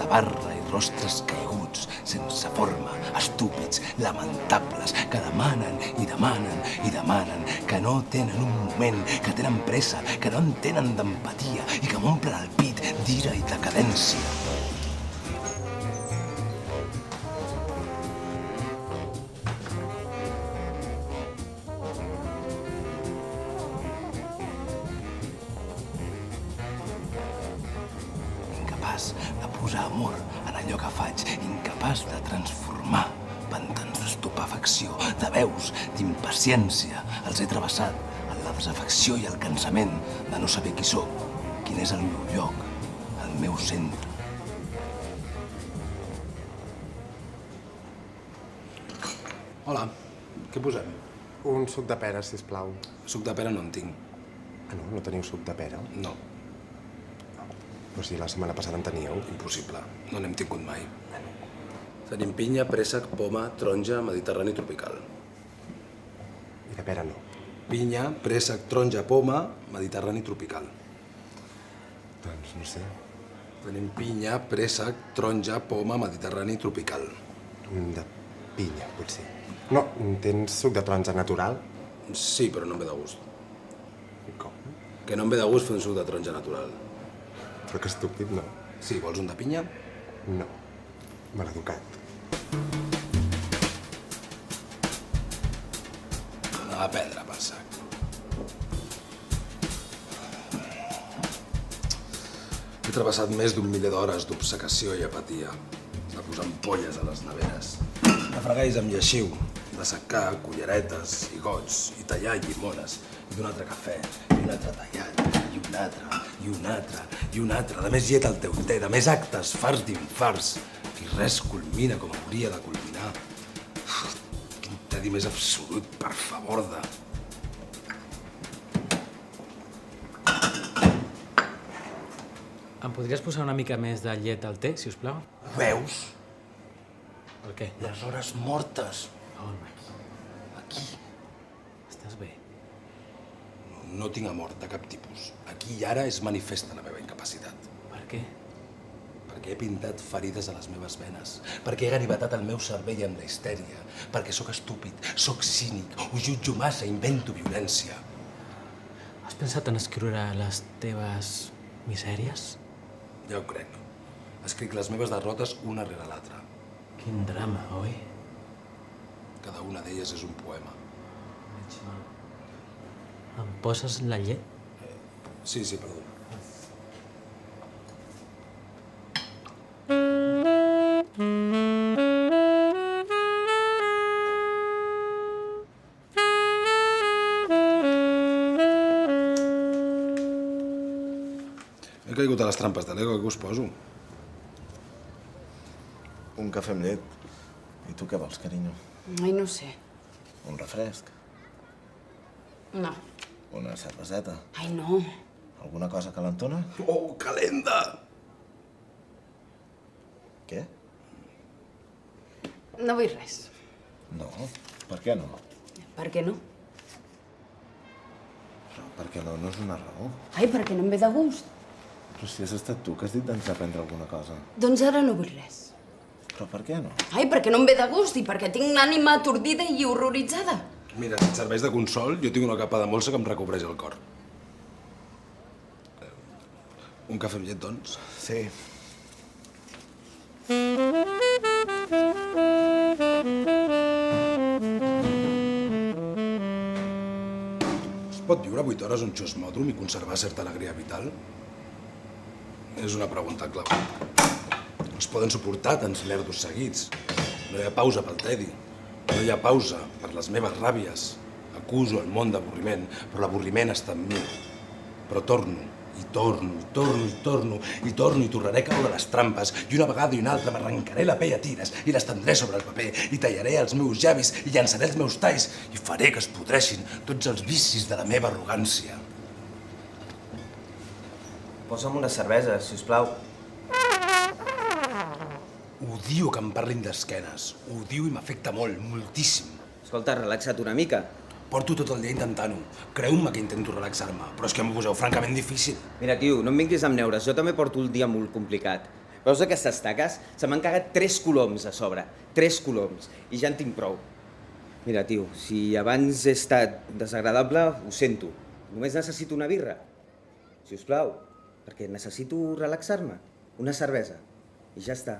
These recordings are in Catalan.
barra i rostres caiguts, sense forma, estúpids, lamentables, que demanen i demanen i demanen, que no tenen un moment, que tenen pressa, que no en tenen d'empatia i que m'omplen el pit d'ira i decadència. Incapaç de posar amor en allò que faig, incapaç de transformar pantans d'estupefacció, de veus, d'impaciència. Els he travessat en la desafecció i el cansament de no saber qui sóc, quin és el meu lloc, el meu centre. Hola, què posem? Un suc de pera, sisplau. Suc de pera no en tinc. Ah, no? No teniu suc de pera? No, Però si la setmana passada en teníeu. impossible. No n'hem tingut mai. Tenim pinya, préssec, poma, taronja, mediterrani tropical. I de pera no. Pinya, préssec, taronja, poma, mediterrani tropical. Doncs no sé. Tenim pinya, préssec, taronja, poma, mediterrani tropical. Un de pinya, potser. No, tens suc de taronja natural? Sí, però no em ve de gust. Com? Que no em ve de gust fer un suc de taronja natural. Però que estúpid, no. Sí, vols un de pinya? No. Maleducat. A prendre per sac. He travessat més d'un miler d'hores d'obcecació i apatia, de posar ampolles a les neveres, de fregar i amb lleixiu, de secar culleretes i gots, i tallar llimones, i d'un altre cafè, i un altre tallat, i un altre, i un altre, i un altre. De més llet al teu té, de més actes, farts d'infarts, i res culmina com hauria de culminar. Quin tedi més absolut, per favor de... Em podries posar una mica més de llet al té, si us plau? Ho veus? El què? Les hores mortes. On? Aquí. Estàs bé? No tinc amor de cap tipus. Aquí i ara es manifesta la meva incapacitat. Per què? Perquè he pintat ferides a les meves venes. Perquè he ganivetat el meu cervell amb la histèria. Perquè sóc estúpid, sóc cínic, ho jutjo massa, invento violència. Has pensat en escriure les teves misèries? Ja ho crec. Escric les meves derrotes una rere l'altra. Quin drama, oi? Cada una d'elles és un poema. Em poses la llet? Sí, perdó. He caigut a les trampes de l'ego, què us poso? Un cafè amb llet. I tu què vols, carinyo? Ai, no sé. Un refresc? No. Una cerveseta? Ai, no. Alguna cosa calentona? Oh, calenta! Què? No vull res. No. Per què no? Per què no? Però perquè no és una raó. Ai, perquè no em ve de gust. Però si has estat tu que has dit d'entrar a prendre alguna cosa. Doncs ara no vull res. Però per què no? Ai, perquè no em ve de gust i perquè tinc l'ànima atordida i horroritzada. Mira, si et serveix de consol, jo tinc una capa de molsa que em recobreix el cor. Un cafè amb llet, doncs? Sí. Es pot viure 8 hores un xosmòdrom i conservar certa alegria vital? És una pregunta clau. Es poden suportar tants lerdos seguits. No hi ha pausa pel tedi. No hi ha pausa per les meves ràbies. Acuso el món d'avorriment, però l'avorriment està en mi. Però torno, i torno, i torno, i torno, i torno, i tornaré a caure a les trampes, i una vegada i una altra m'arrencaré la pell a tires, i l'estendré sobre el paper, i tallaré els meus llavis, i llançaré els meus talls, i faré que es podreixin tots els vicis de la meva arrogància. Posa'm una cervesa, si us plau. Odio que em parlin d'esquenes. Odio i m'afecta molt, moltíssim. Escolta, relaxa't una mica. Porto tot el dia intentant-ho. Creu-me que intento relaxar-me, però és que m'ho poseu francament difícil. Mira, tio, no em vinguis amb neures. Jo també porto el dia molt complicat. Veus aquestes taques? Se m'han cagat 3 coloms a sobre. 3 coloms. I ja en tinc prou. Mira, tio, si abans he estat desagradable, ho sento. Només necessito una birra. Si us plau, perquè necessito relaxar-me. Una cervesa. I ja està.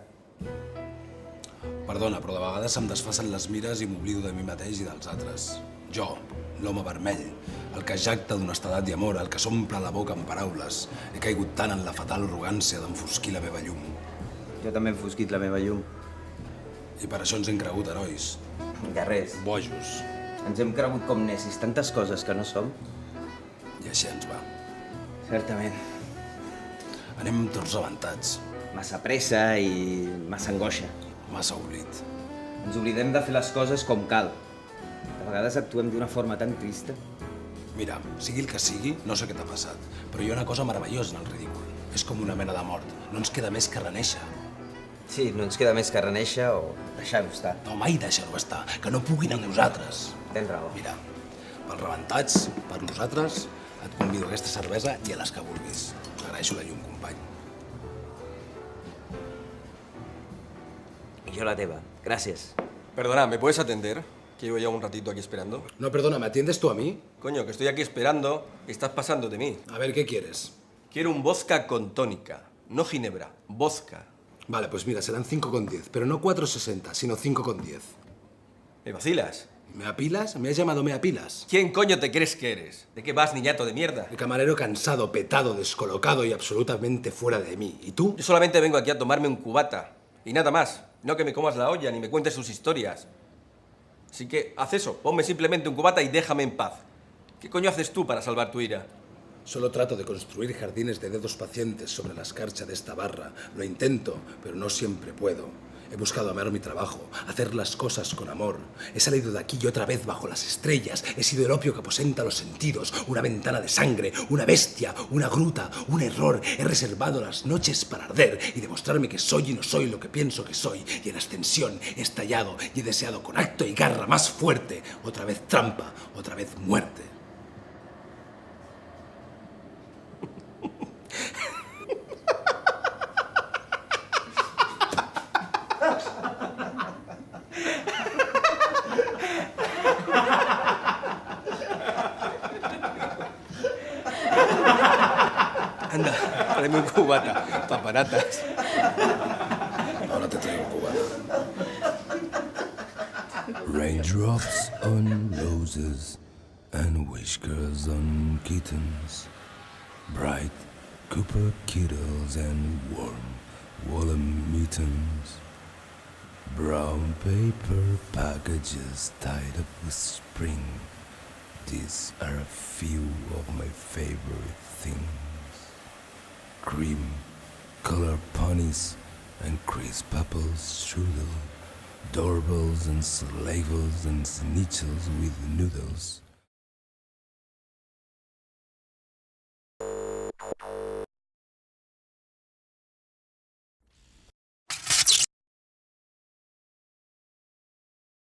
Perdona, però de vegades se'm desfasen les mires i m'oblido de mi mateix i dels altres. Jo, l'home vermell, el que jacta d'honestedat i amor, el que s'omple la boca amb paraules, he caigut tant en la fatal arrogància d'enfosquir la meva llum. Jo també he enfosquit la meva llum. I per això ens hem cregut herois, De res. bojos, Ens hem cregut com necis, tantes coses que no som. i així ens va. Certament. Anem tots rebentats, Massa pressa i massa angoixa. massa oblit. Ens oblidem de fer les coses com cal. De vegades actuem d'una forma tan trista. Mira, sigui el que sigui, no sé què t'ha passat, però hi ha una cosa meravellosa en el ridícul. És com una mena de mort. No ens queda més que reneixer. Sí, no ens queda més que reneixer o deixar-ho estar. No, mai deixar-ho estar, que no puguin amb nosaltres. Tens raó. Mira, pels rebentats, per nosaltres, et convido a aquesta cervesa i a les que vulguis. T'agraeixo la llum, company. I jo la teva. Gràcies. Perdona, ¿me puedes atender? Que llevo ya un ratito aquí esperando. No, perdona, ¿me atiendes tú a mí? Coño, que estoy aquí esperando y estás pasando de mí. A ver, ¿qué quieres? Quiero un vodka con tónica, no ginebra, vodka. Vale, pues mira, serán 5,10, pero no 4,60, sino 5,10. ¿Me vacilas? ¿Me apilas? ¿Me has llamado me apilas? ¿Quién coño te crees que eres? ¿De qué vas, niñato de mierda? El camarero cansado, petado, descolocado y absolutamente fuera de mí. ¿Y tú? Yo solamente vengo aquí a tomarme un cubata y nada más. No que me comas la olla ni me cuentes sus historias. Así que haz eso, ponme simplemente un cubata y déjame en paz. ¿Qué coño haces tú para salvar tu ira? Solo trato de construir jardines de dedos pacientes sobre la escarcha de esta barra. Lo intento, pero no siempre puedo. He buscado amar mi trabajo, hacer las cosas con amor. He salido de aquí y otra vez bajo las estrellas. He sido el opio que aposenta los sentidos, una ventana de sangre, una bestia, una gruta, un error. He reservado las noches para arder y demostrarme que soy y no soy lo que pienso que soy. Y en ascensión he estallado y he deseado con acto y garra más fuerte. Otra vez trampa, otra vez muerte. Anda, tráeme un cubata, papanatas. Ahora te traigo un cubano. Raindrops on roses and whiskers on kittens, bright copper kettles and warm woolen mittens, brown paper packages tied up with spring. These are a few of my favorite things. Cream, colored ponies, and crisp apple strudel, doorbells and slavels and schnitzels with noodles,